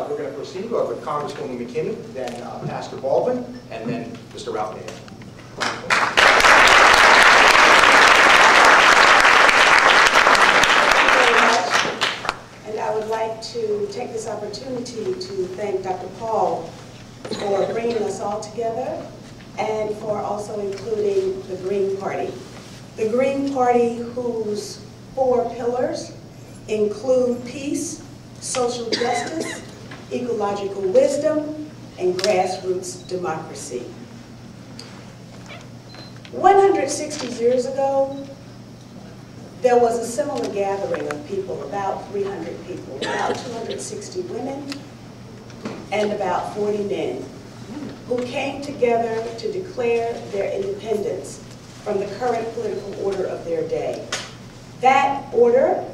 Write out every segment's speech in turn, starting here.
we're going to proceed with Congresswoman McCain, then Pastor Baldwin, and then Mr. Ralph Nader. I would like to take this opportunity to thank Dr. Paul for bringing us all together and for also including the Green Party. The Green Party, whose 4 pillars include peace, social justice, ecological wisdom, and grassroots democracy. 160 years ago, there was a similar gathering of people, about 300 people, about 260 women and about 40 men, who came together to declare their independence from the current political order of their day. That order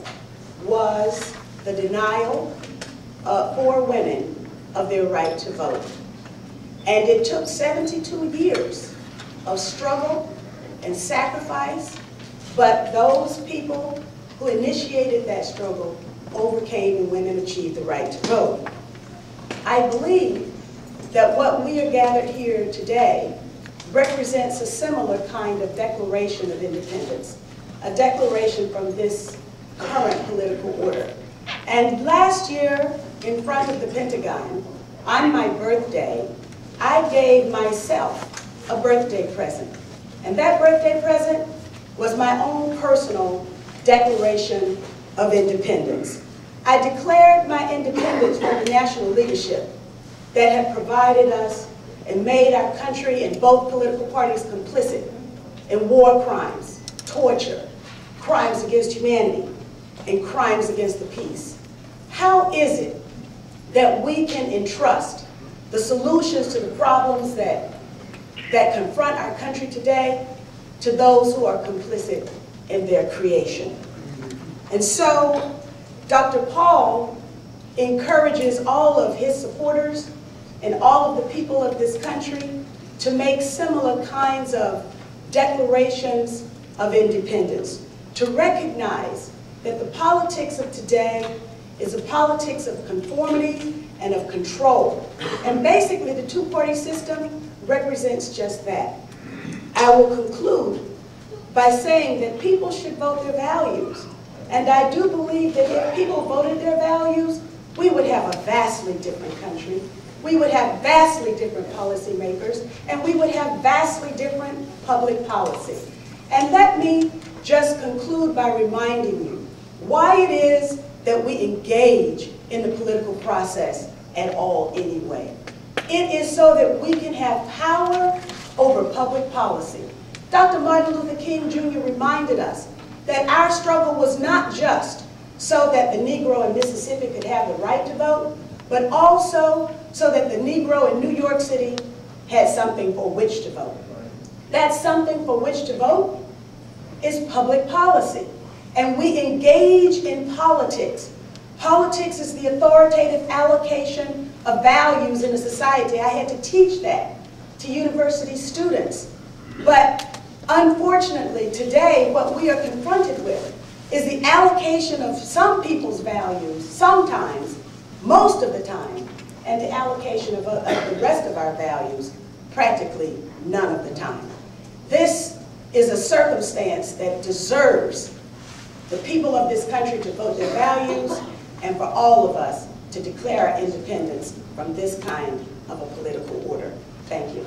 was the denial for women of their right to vote. And it took 72 years of struggle and sacrifice, but those people who initiated that struggle overcame and women achieved the right to vote. I believe that what we are gathered here today represents a similar kind of declaration of independence, a declaration from this current political order. And last year, in front of the Pentagon, on my birthday, I gave myself a birthday present. And that birthday present was my own personal declaration of independence. I declared my independence from the national leadership that had provided us and made our country and both political parties complicit in war crimes, torture, crimes against humanity, and crimes against the peace. How is it that we can entrust the solutions to the problems that confront our country today to those who are complicit in their creation? And so Dr. Paul encourages all of his supporters and all of the people of this country to make similar kinds of declarations of independence, to recognize that the politics of today is a politics of conformity and of control. And basically the two-party system represents just that. I will conclude by saying that people should vote their values. And I do believe that if people voted their values, we would have a vastly different country. We would have vastly different policymakers, and we would have vastly different public policy. And let me just conclude by reminding you why it is that we engage in the political process at all anyway. It is so that we can have power over public policy. Dr. Martin Luther King Jr. reminded us that our struggle was not just so that the Negro in Mississippi could have the right to vote, but also so that the Negro in New York City had something for which to vote. That something for which to vote is public policy. And we engage in politics. Politics is the authoritative allocation of values in a society. I had to teach that to university students. But unfortunately, today, what we are confronted with is the allocation of some people's values, sometimes, most of the time, and the allocation of the rest of our values, practically none of the time. This is a circumstance that deserves the people of this country to vote their values, and for all of us to declare our independence from this kind of a political order. Thank you.